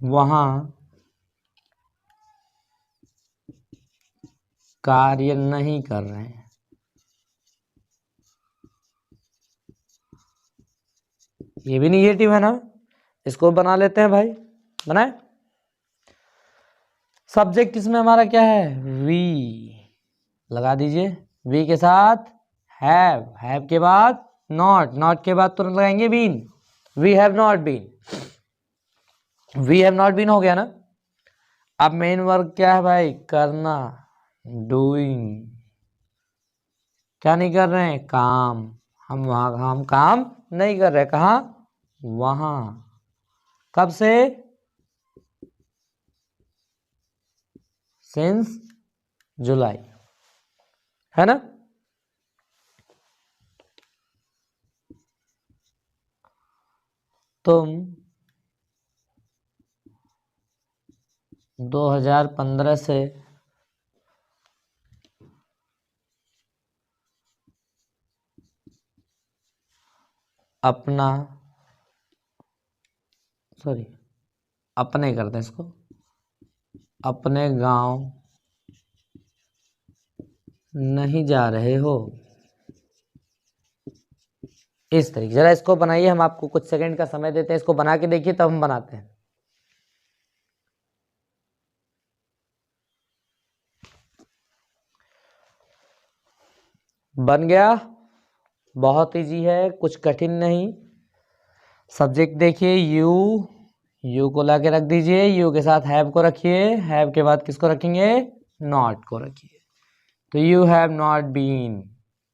वहां कार्य नहीं कर रहे हैं। ये भी निगेटिव है ना, इसको बना लेते हैं भाई, बनाए। सब्जेक्ट इसमें हमारा क्या है, वी, लगा दीजिए। वी के साथ हैव के बाद नॉट के बाद तुरंत लगाएंगे been. We have not been हो गया ना। अब मेन वर्क क्या है भाई, करना, डूइंग। क्या नहीं कर रहे हैं, काम। हम काम नहीं कर रहे, कहा, वहां। कब से, सिंस जुलाई, है ना। तुम 2015 से अपना, सॉरी अपने करते हैं इसको, अपने गांव नहीं जा रहे हो। इस तरीके, जरा इसको बनाइए, हम आपको कुछ सेकंड का समय देते हैं, इसको बना के देखिए तब हम बनाते हैं। बन गया, बहुत इजी है, कुछ कठिन नहीं। सब्जेक्ट देखिए, यू को लाके रख दीजिए, यू के साथ हैव को रखिए, हैव के बाद किसको रखेंगे, नॉट को रखिए। तो यू हैव नॉट बीन,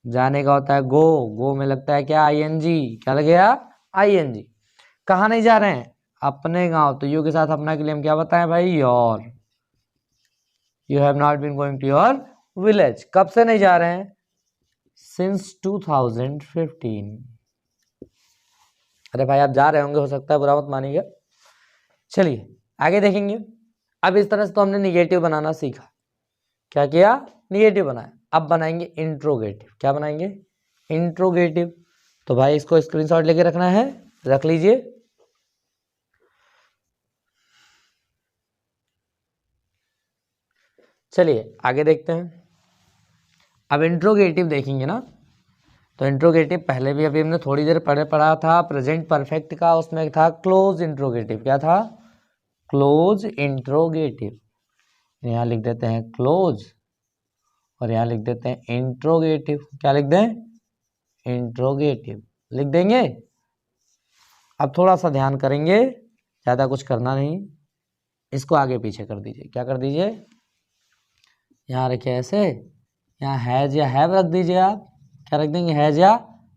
जाने का होता है गो में लगता है क्या, आईएनजी, क्या लग गया, आईएनजी। कहाँ नहीं जा रहे हैं, अपने गांव, तो यू के साथ अपना के लिए हम क्या बताएं भाई, your. You have not been going to your village, कब से नहीं जा रहे हैं, सिंस 2015। अरे भाई आप जा रहे होंगे, हो सकता है, बुरा मत मानिएगा। चलिए आगे देखेंगे। अब इस तरह से तो हमने निगेटिव बनाना सीखा, क्या किया, निगेटिव बनाया। अब बनाएंगे इंट्रोगेटिव, क्या बनाएंगे, इंट्रोगेटिव। तो भाई इसको स्क्रीनशॉट लेके रखना है, रख लीजिए। चलिए आगे देखते हैं। अब इंट्रोगेटिव देखेंगे ना, तो इंट्रोगेटिव पहले भी अभी हमने थोड़ी देर पढ़ा था, प्रेजेंट परफेक्ट का, उसमें था क्लोज इंट्रोगेटिव। क्या था, क्लोज इंट्रोगेटिव। यहाँ लिख देते हैं क्लोज, और यहाँ लिख देते हैं इंट्रोगेटिव। क्या लिख दें, इंट्रोगेटिव लिख देंगे। अब थोड़ा सा ध्यान करेंगे, ज़्यादा कुछ करना नहीं, इसको आगे पीछे कर दीजिए। क्या कर दीजिए, यहाँ रखिए ऐसे, यहाँ हैज या हैव रख दीजिए आप। क्या रख देंगे, हैज या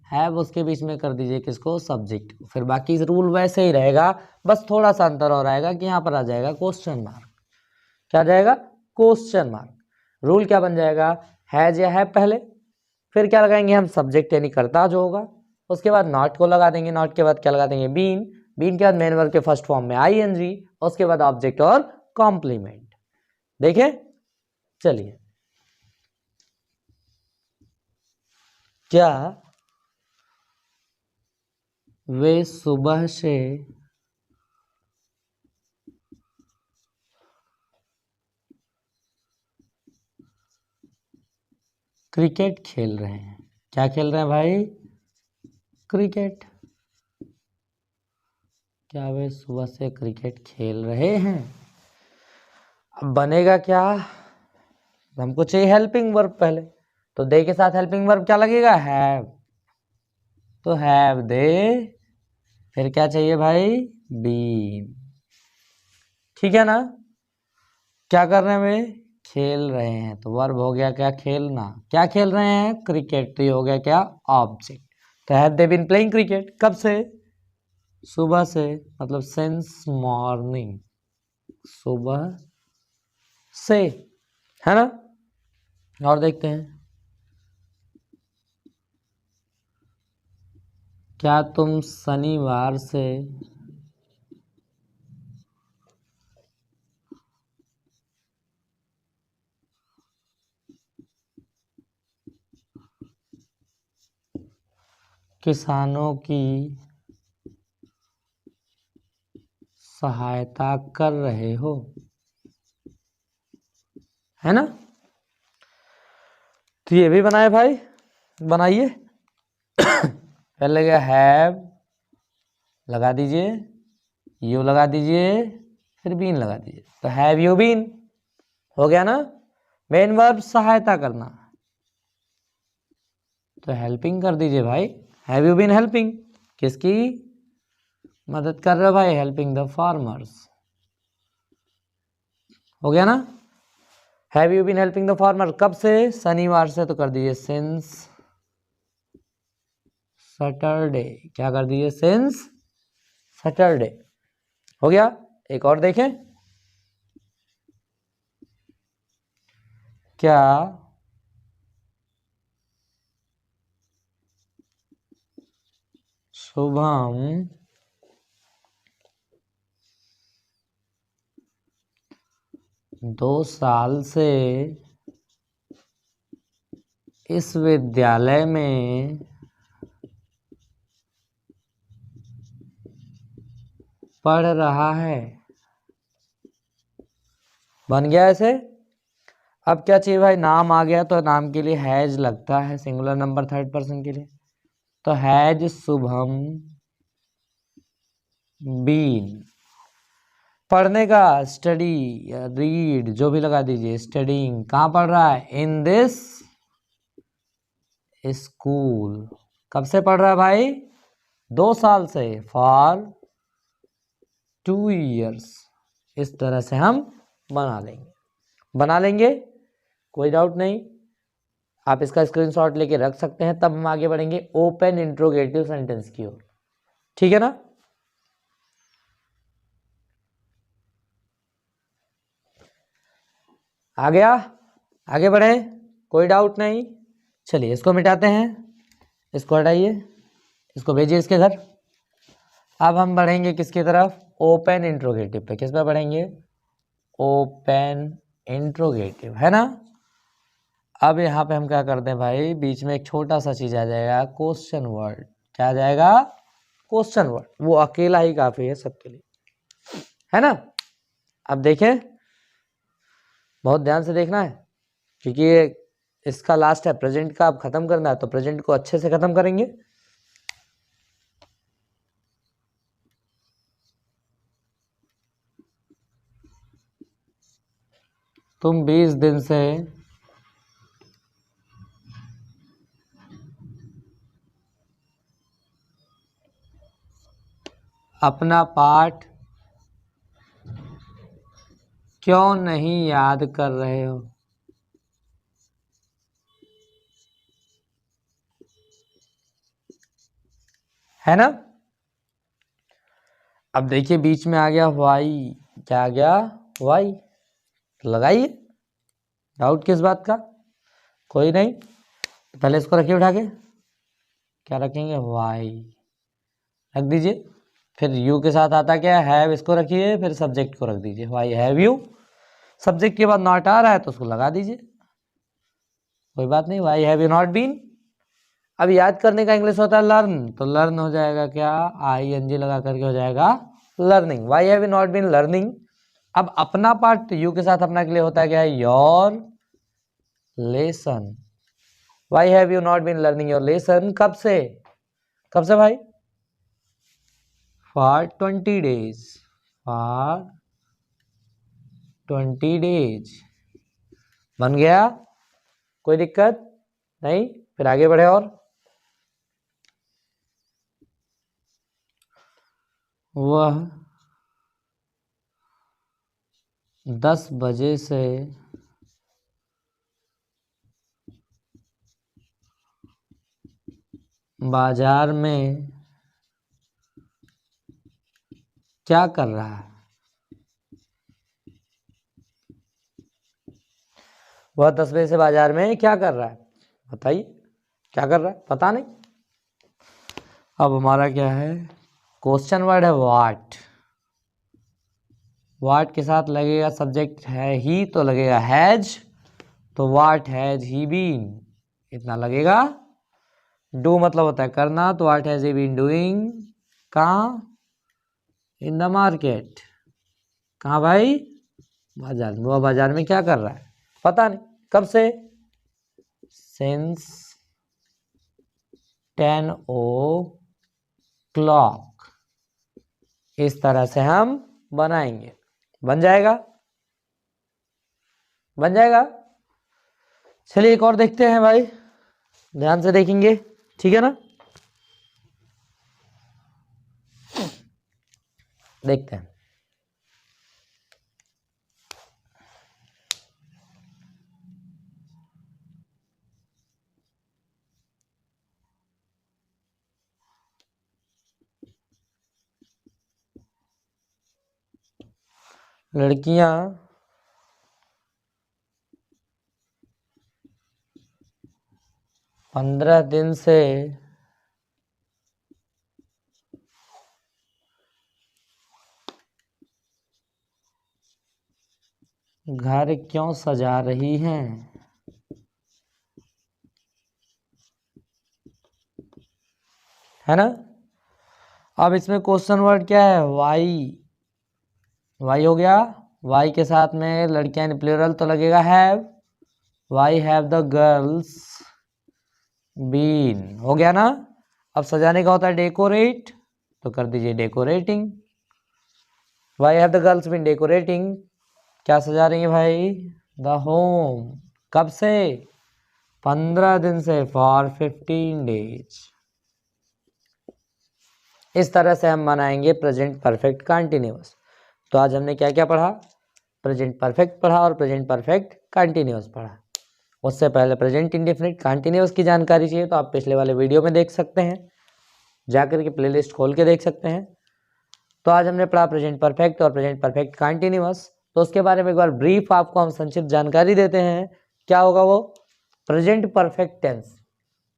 हैव, उसके बीच में कर दीजिए किसको, सब्जेक्ट। फिर बाकी रूल वैसे ही रहेगा, बस थोड़ा सा अंतर और आएगा कि यहाँ पर आ जाएगा क्वेश्चन मार्क। क्या जाएगा, क्वेश्चन मार्क। रूल क्या बन जाएगा, हैज या हैव पहले, फिर क्या लगाएंगे हम, सब्जेक्ट यानी कर्ता जो होगा, उसके बाद नॉट को लगा देंगे, नॉट के बाद क्या लगा देंगे, बीन के बाद मेन वर्ब के फर्स्ट फॉर्म में आईएनजी, उसके बाद ऑब्जेक्ट और कॉम्प्लीमेंट। देखें, चलिए, क्या वे सुबह से क्रिकेट खेल रहे हैं, क्या खेल रहे हैं भाई, क्रिकेट। क्या वे सुबह से क्रिकेट खेल रहे हैं। अब बनेगा क्या, हमको चाहिए हेल्पिंग वर्ब पहले, तो दे के साथ हेल्पिंग वर्ब क्या लगेगा, हैव। तो हैव दे, फिर क्या चाहिए भाई, बीन। ठीक है ना। क्या कर रहे हैं वे, खेल रहे हैं, तो वर्ब हो गया क्या, खेलना। क्या खेल रहे हैं, क्रिकेट, तो ये हो गया क्या, ऑब्जेक्ट। तो have they been playing cricket, कब से, सुबह से, मतलब सिंस मॉर्निंग, सुबह से, है ना। और देखते हैं, क्या तुम शनिवार से किसानों की सहायता कर रहे हो, है ना। तो ये भी बनाए भाई, बनाइए। पहले क्या, हैव लगा दीजिए, यू लगा दीजिए, फिर बीन लगा दीजिए। तो हैव यू बीन हो गया ना। मेन वर्ब सहायता करना, तो हेल्पिंग कर दीजिए भाई। हैव यू बीन हेल्पिंग, किसकी मदद कर रहे हो भाई, हेल्पिंग द फार्मर्स। हो गया ना। Have you been helping the farmer कब से, शनिवार से, तो कर दीजिए सिंस सैटरडे। क्या कर दीजिए, सिंस सैटरडे। हो गया। एक और देखें, क्या शुभम 2 साल से इस विद्यालय में पढ़ रहा है। बन गया ऐसे। अब क्या चाहिए भाई, नाम आ गया तो नाम के लिए हैज लगता है, सिंगुलर नंबर थर्ड पर्सन के लिए। तो हैज शुभम बीन, पढ़ने का स्टडी या रीड जो भी लगा दीजिए, स्टडीइंग, कहाँ पढ़ रहा है, इन दिस स्कूल। कब से पढ़ रहा है भाई, 2 साल से, फॉर 2 years। इस तरह से हम बना लेंगे, कोई डाउट नहीं। आप इसका स्क्रीनशॉट लेके रख सकते हैं, तब हम आगे बढ़ेंगे ओपन इंट्रोगेटिव सेंटेंस की ओर, ठीक है ना। आ गया, आगे बढ़े, कोई डाउट नहीं। चलिए इसको मिटाते हैं, इसको हटाइए, इसको भेजिए इसके घर। अब हम बढ़ेंगे किसकी तरफ, ओपन इंट्रोगेटिव पे। किस पे बढ़ेंगे, ओपन इंट्रोगेटिव, है ना। अब यहाँ पे हम क्या करते हैं भाई, बीच में एक छोटा सा चीज आ जाएगा, क्वेश्चन वर्ड। क्या आ जाएगा, क्वेश्चन वर्ड। वो अकेला ही काफी है सबके लिए, है ना। अब देखें, बहुत ध्यान से देखना है, क्योंकि ये इसका लास्ट है, प्रेजेंट का अब खत्म करना है, तो प्रेजेंट को अच्छे से खत्म करेंगे। तुम 20 दिन से अपना पाठ क्यों नहीं याद कर रहे हो। है ना। अब देखिए बीच में आ गया वाई। क्या आ गया, वाई। लगाइए, डाउट किस बात का, कोई नहीं। पहले इसको रखिए उठा के, क्या रखेंगे, वाई रख दीजिए। फिर यू के साथ आता क्या, हैव, इसको रखिए, फिर सब्जेक्ट को रख दीजिए, वाई हैव यू। सब्जेक्ट के बाद नॉट आ रहा है तो उसको लगा दीजिए, कोई बात नहीं, why have you not been. अब याद करने का इंग्लिश होता है लर्न, तो लर्न हो जाएगा क्या, ING लगा करके हो जाएगा learning. Why have you not been learning. अब अपना पार्ट यू के साथ अपना के लिए होता है क्या, your lesson. Why have you not been learning your lesson, कब से भाई, फॉर 20 days, फॉर 20 days। बन गया, कोई दिक्कत नहीं। फिर आगे बढ़े, और वह 10 बजे से बाजार में क्या कर रहा है। वह 10 बजे से बाजार में क्या कर रहा है, बताइए क्या कर रहा है, पता नहीं। अब हमारा क्या है, क्वेश्चन वर्ड है व्हाट। व्हाट के साथ लगेगा सब्जेक्ट है ही, तो लगेगा हैज, तो व्हाट हैज ही बीन, इतना लगेगा। डू मतलब होता है करना, तो what has he been doing, कहाँ, इन द मार्केट। कहाँ भाई? बाजार में। वो बाजार में क्या कर रहा है पता नहीं, कब से? Since 10 o'clock। इस तरह से हम बनाएंगे, बन जाएगा, बन जाएगा। चलिए एक और देखते हैं भाई, ध्यान से देखेंगे, ठीक है ना? देखते हैं। लड़कियां 15 दिन से घर क्यों सजा रही हैं? है ना? अब इसमें क्वेश्चन वर्ड क्या है? वाई। वाई हो गया, वाई के साथ में लड़कियां प्लूरल तो लगेगा have. Why have the girls been, हो गया ना? अब सजाने का होता है डेकोरेट, तो कर दीजिए decorating. Why have the girls been decorating, क्या सजा रही है भाई? The home. कब से? 15 दिन से, फॉर 15 डेज। इस तरह से हम बनाएंगे प्रेजेंट परफेक्ट कंटिन्यूअस। तो आज हमने क्या क्या पढ़ा? प्रेजेंट परफेक्ट पढ़ा और प्रेजेंट परफेक्ट कंटिन्यूअस पढ़ा। उससे पहले प्रेजेंट इंडेफिनिट कंटिन्यूअस की जानकारी चाहिए तो आप पिछले वाले वीडियो में देख सकते हैं, जाकर के प्लेलिस्ट खोल के देख सकते हैं। तो आज हमने पढ़ा प्रेजेंट परफेक्ट और प्रेजेंट परफेक्ट कंटिन्यूअस। तो उसके बारे में एक बार ब्रीफ आपको हम संक्षिप्त जानकारी देते हैं। क्या होगा वो? प्रेजेंट परफेक्ट टेंस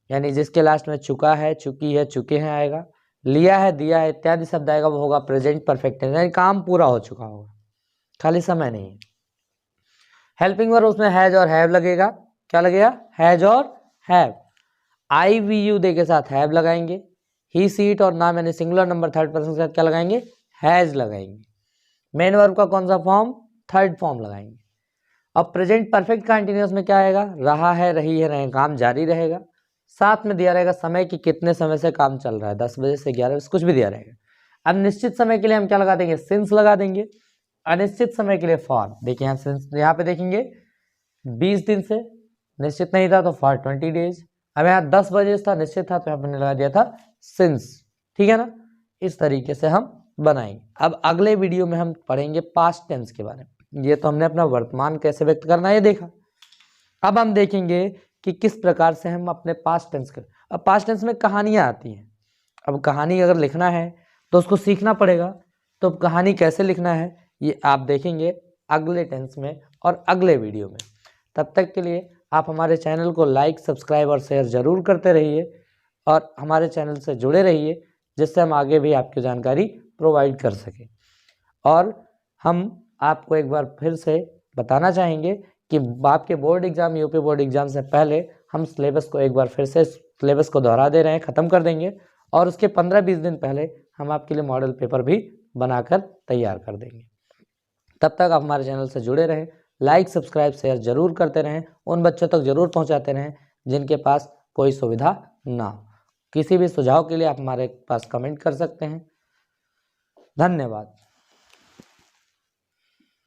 यानी जिसके लास्ट में चुका है, चुकी है, चुके हैं आएगा, लिया है, दिया है इत्यादि शब्द आएगा, वो होगा प्रेजेंट परफेक्ट टेंस, यानी काम पूरा हो चुका होगा, खाली समय नहीं। हेल्पिंग वर्ब उसमें हैज और हैव लगेगा। क्या लगेगा? हैज और have. I we you they के साथ हैव लगाएंगे। ही सीट और नाम यानी सिंगुलर नंबर थर्ड पर्सन के साथ क्या लगाएंगे? हैज लगाएंगे। मेन वर्ब का कौन सा फॉर्म? थर्ड फॉर्म लगाएंगे। अब प्रेजेंट परफेक्ट कंटिन्यूअस में क्या आएगा? रहा है, रही है, रहे, काम जारी रहेगा। साथ में दिया रहेगा समय कि कितने समय से काम चल रहा है, 10 बजे से 11 बजे, कुछ भी दिया रहेगा। अब निश्चित समय के लिए हम क्या लगा देंगे? सिंस लगा देंगे। अनिश्चित समय के लिए फॉर। देखिए यहाँ सिंस, यहाँ पे देखेंगे 20 दिन से, निश्चित नहीं था तो फॉर 20 डेज। अब यहाँ 10 बजे था, निश्चित था तो यहाँ पर लगा दिया था सिंस। ठीक है ना? इस तरीके से हम बनाएंगे। अब अगले वीडियो में हम पढ़ेंगे पास्ट टेंस के बारे में। ये तो हमने अपना वर्तमान कैसे व्यक्त करना है ये देखा। अब हम देखेंगे कि किस प्रकार से हम अपने पास्ट टेंस कर। अब पास्ट टेंस में कहानियां आती हैं। अब कहानी अगर लिखना है तो उसको सीखना पड़ेगा। तो कहानी कैसे लिखना है ये आप देखेंगे अगले टेंस में और अगले वीडियो में। तब तक के लिए आप हमारे चैनल को लाइक, सब्सक्राइब और शेयर जरूर करते रहिए और हमारे चैनल से जुड़े रहिए, जिससे हम आगे भी आपकी जानकारी प्रोवाइड कर सकें। और हम आपको एक बार फिर से बताना चाहेंगे कि आपके board exam, UP board exam से पहले हम सिलेबस को एक बार फिर से सिलेबस को दोहरा दे रहे हैं, ख़त्म कर देंगे। और उसके 15-20 दिन पहले हम आपके लिए मॉडल पेपर भी बनाकर तैयार कर देंगे। तब तक आप हमारे चैनल से जुड़े रहें, लाइक, सब्सक्राइब, शेयर जरूर करते रहें, उन बच्चों तक जरूर पहुंचाते रहें जिनके पास कोई सुविधा ना हो। किसी भी सुझाव के लिए आप हमारे पास कमेंट कर सकते हैं। धन्यवाद।